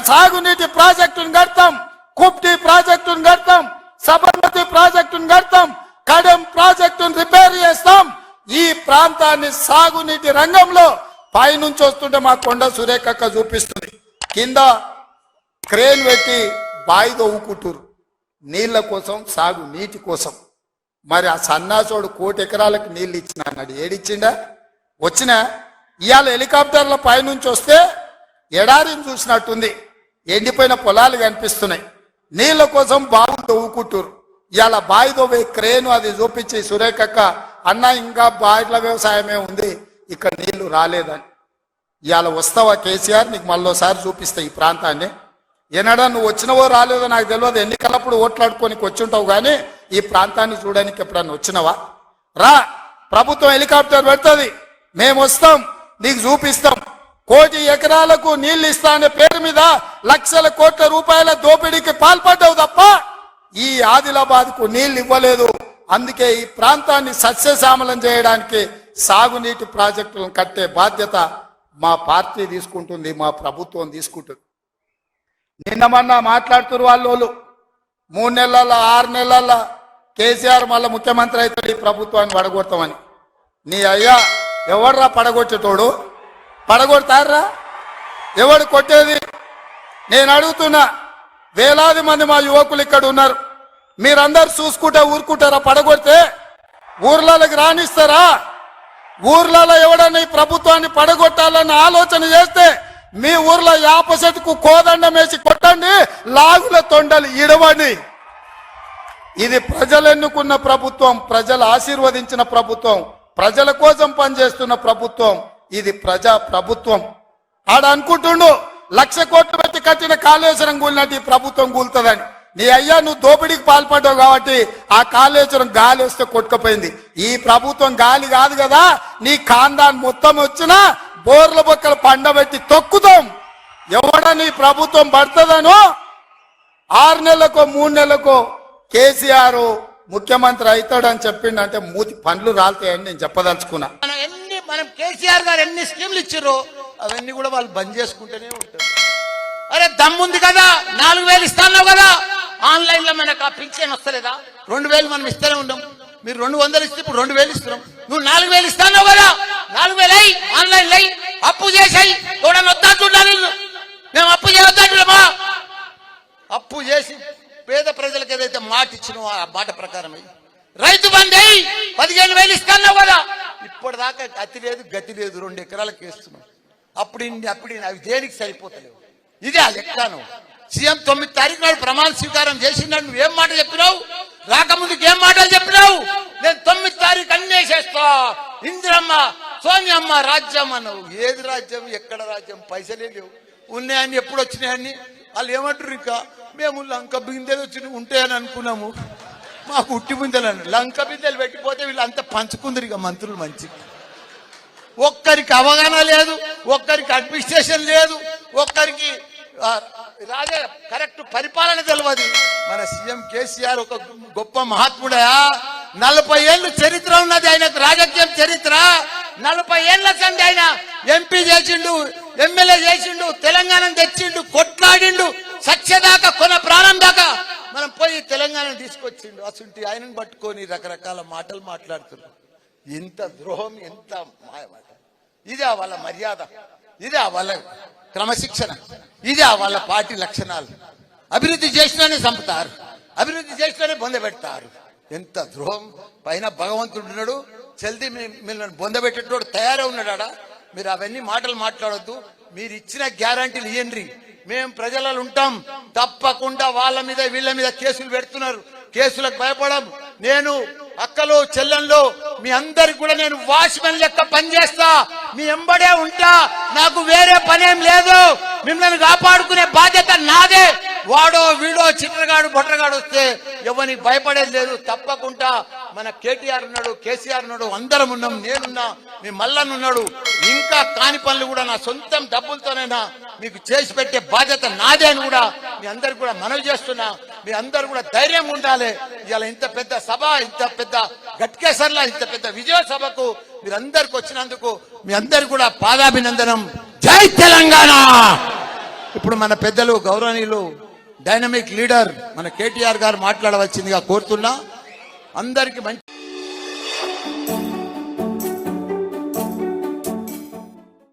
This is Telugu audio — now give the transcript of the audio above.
సాగునీటి ప్రాజెక్టును కడతాం, కుప్టి ప్రాజెక్టును కడతాం, సబర్మతి ప్రాజెక్టును కడతాం, కడెం ప్రాజెక్టును రిపేర్ చేస్తాం. ఈ ప్రాంతాన్ని సాగునీటి రంగంలో పైనుంచి వస్తుంటే మా కొండ సురేఖక్క చూపిస్తుంది, కింద క్రేన్ పెట్టి బాయి తవ్వుకుంటారు నీళ్ల కోసం, సాగు నీటి కోసం. మరి ఆ సన్నాసోడు 1 కోటి ఎకరాలకు నీళ్ళు ఇచ్చిన అన్నాడు, ఏడిచ్చిండా? వచ్చినా ఇవాళ హెలికాప్టర్ల పైనుంచి వస్తే ఎడారిని చూసినట్టుంది, ఎండిపోయిన పొలాలు కనిపిస్తున్నాయి. నీళ్ల కోసం బావులు తవ్వుకుంటారు. ఇవాళ బావి తవ్వే క్రేను అది చూపించి సురేఖక్క అన్న ఇంకా బాయిల వ్యవసాయమే ఉంది, ఇక్కడ నీళ్లు రాలేదని. ఇవాళ వస్తావా కేసీఆర్, నీకు మళ్ళోసారి చూపిస్తా ఈ ప్రాంతాన్ని. ఏనాడా నువ్వు వచ్చినవో రాలేదో నాకు తెలియదు, ఎన్నికలప్పుడు ఓట్లాడుకోనికి వచ్చి ఉంటావు, కానీ ఈ ప్రాంతాన్ని చూడడానికి ఎప్పుడన్నా వచ్చినవా? రా, ప్రభుత్వం హెలికాప్టర్ పెడుతుంది, మేము వస్తాం, నీకు చూపిస్తాం. 1 కోటి ఎకరాలకు నీళ్లు ఇస్తా అనే పేరు మీద లక్షల కోట్ల రూపాయల దోపిడీకి పాల్పడ్డావు తప్ప ఈ ఆదిలాబాద్ కు నీళ్లు ఇవ్వలేదు. అందుకే ఈ ప్రాంతాన్ని సస్యశ్యామలం చేయడానికి సాగునీటి ప్రాజెక్టులను కట్టే బాధ్యత మా పార్టీ తీసుకుంటుంది, మా ప్రభుత్వం తీసుకుంటుంది. నిన్న మొన్న మాట్లాడుతున్నారు వాళ్ళు 3 నెలల 6 నెలల కేసీఆర్ మళ్ళీ ముఖ్యమంత్రి అయితే ఈ ప్రభుత్వాన్ని పడగొడతామని. నీ అయ్యా ఎవడ్రా పడగొచ్చేటోడు? పడగొడతారా? ఎవడు కొట్టేది? నేను అడుగుతున్నా, వేలాది మంది మా యువకులు ఇక్కడ ఉన్నారు, మీరందరూ చూసుకుంటే ఊరుకుంటారా? పడగొడితే ఊర్లలోకి రానిస్తారా? ఊర్లలో ఎవడన్నా ఈ ప్రభుత్వాన్ని పడగొట్టాలన్న ఆలోచన చేస్తే మీ ఊర్లో యాప చెట్టుకు కోదండం వేసి కొట్టండి, లాగుల తొండలు ఇడవండి. ఇది ప్రజలు ఎన్నుకున్న ప్రభుత్వం, ప్రజలు ఆశీర్వదించిన ప్రభుత్వం, ప్రజల కోసం పనిచేస్తున్న ప్రభుత్వం. ఇది ప్రజా ప్రభుత్వం. ఆడ అనుకుంటుండు 1,00,000 కోట్లు పెట్టి కట్టిన కాళేశ్వరం కూలినట్టు ఈ ప్రభుత్వం కూలుతుందని. నీ అయ్యా నువ్వు దోపిడీకి పాల్పడ్డావు కాబట్టి ఆ కాళేశ్వరం గాలి వస్తే కొట్టుకుపోయింది. ఈ ప్రభుత్వం గాలి కాదు కదా, నీ ఖాందాన్ మొత్తం వచ్చినా బోర్ల బొక్కలు పండబెట్టి తొక్కుతాం. ఎవడని ప్రభుత్వం పడుతుందనో 6 నెలలకో 3 నెలలకో కేసీఆర్ ముఖ్యమంత్రి అవుతాడని చెప్పిండంటే మూతి పండ్లు రాలుతాయని నేను చెప్పదలుచుకున్నా. మనం కేసీఆర్ గారు ఎన్ని స్కీమ్లు ఇచ్చారో అవన్నీ కూడా వాళ్ళు బంద్ చేసుకుంటూనే ఉంటారు. అరే దమ్ముంది కదా, 4,000 ఇస్తాను కదా, ఆన్లైన్ లో మనకు ఆ పింఛన్ వస్తలేదా? 2,000 మనం ఇస్తూనే ఉన్నాం. మీరు 200 ఇస్తే ఇప్పుడు 2,000 ఇస్తున్నాం. నువ్వు 4,000 ఇస్తాను కదా, 4,000 అయ్యి ఆన్లైన్ అయ్యి అప్పు చేసాయి కూడా వద్దా చూడాలి. మేము అప్పు చేయొద్దా? అప్పు చేసి పేద ప్రజలకు ఏదైతే మాట ఇచ్చినో ఆ మాట ప్రకారం అయ్యి రైతు బంధు అయ్యి 15,000 ఇస్తాను కదా, ఇప్పటిదాకా అతి లేదు గతి లేదు, 2 ఎకరాలకు వేస్తున్నాం. అప్పుడు అవి దేనికి సరిపోతలేవు. ఇదే ఆ లెక్కను. సీఎం 9 తారీఖు నాడు ప్రమాణ స్వీకారం చేసినాడు. నువ్వేం మాట చెప్పినావు? రాకముందుకు ఏం మాటలు చెప్పినావు? నేను 9 తారీఖు అన్నీ చేస్తా, ఇందిరమ్మ సోనియమ్మ రాజ్యం అన్నావు. ఏది రాజ్యం? ఎక్కడ రాజ్యం? పైసలే లేవు. ఉన్నాయని ఎప్పుడు వచ్చినాయని వాళ్ళు ఏమంటారు? ఇంకా మేము లంక బిందెలు వచ్చి ఉంటాయని అనుకున్నాము, మాకు ఉట్టి బిందెలు లంక బిందెలు పెట్టిపోతే వీళ్ళంతా పంచుకుందరు. ఇక మంత్రులు మంచి ఒక్కరికి అవగాహన లేదు, ఒక్కరికి అడ్మినిస్ట్రేషన్ లేదు, ఒక్కరికి కరెక్ట్ పరిపాలన తెలియదు. మన సీఎం కేసీఆర్ ఒక గొప్ప మహాత్ముడా. 40 ఏళ్ళు చరిత్ర ఉన్నది ఆయనకు, రాజకీయం చరిత్ర. 40 ఏళ్ల సంది ఆయన ఎంపీ చేసిండు, ఎమ్మెల్యే చేసిండు, తెలంగాణ తెచ్చిండు, కొట్లాడిండు, సత్యదాకా కొన ప్రాణం దాకా మనం పోయి తెలంగాణ తీసుకొచ్చిండు. అసలు ఆయనను పట్టుకొని రకరకాల మాటలు మాట్లాడుతున్నారు. ఎంత ద్రోహం, ఎంత మాయమాట. ఇదే వాళ్ళ మర్యాద, ఇదే వాళ్ళ క్రమశిక్షణ, ఇదే వాళ్ళ పార్టీ లక్షణాలు. అభివృద్ధి చేసినానే చంపుతారు, అభివృద్ధి చేసినానే బొందబెడతారు. ఎంత ద్రోహం. పైన భగవంతుడు ఉన్నాడు, జల్దీ మిమ్మల్ని బొందబెట్టేటోడు తయారై ఉన్నాడా? మీరు అవన్నీ మాటలు మాట్లాడొద్దు. మీరు ఇచ్చిన గ్యారంటీలు ఇవ్వండి, మేము ప్రజలలో ఉంటాం. తప్పకుండా వాళ్ళ మీద వీళ్ళ మీద కేసులు పెడుతున్నారు, కేసులకు భయపడం. నేను అక్కలు చెల్లెళ్ళు మీ అందరికి కూడా నేను వాచ్మెన్ లెక్క పనిచేస్తా, మీ ఎంబడే ఉంటా. నాకు వేరే పనేం లేదు. మిమ్మల్ని కాపాడుకునే బాధ్యత నాదే. వాడో వీడో చిట్రగాడు బొట్రగాడు వస్తే ఎవరికి భయపడేది లేదు. తప్పకుండా మన కేటీఆర్ ఉన్నాడు, కేసీఆర్ ఉన్నాడు, అందరం ఉన్నాం, నేనున్నా, మీ మల్లన్న ఉన్నాడు. ఇంకా కాని పనులు కూడా నా సొంతం డబ్బులతోనైనా మీకు చేసి పెట్టే బాధ్యత నాదే అని కూడా మీ అందరికి కూడా మనవి చేస్తున్నా. మీ అందరు కూడా ధైర్యం ఉండాలి. ఇలా ఇంత పెద్ద సభ, ఇంత పెద్ద గట్కేసర్లా ఇంత పెద్ద విజయ సభకు మీరందరికి వచ్చినందుకు మీ అందరికి కూడా పాదాభినందనం. జై తెలంగాణ. ఇప్పుడు మన పెద్దలు గౌరవనీయులు డైనమిక్ లీడర్ మన కేటీఆర్ గారు మాట్లాడవలసిందిగా కోరుతున్నా. అందరికి మంచి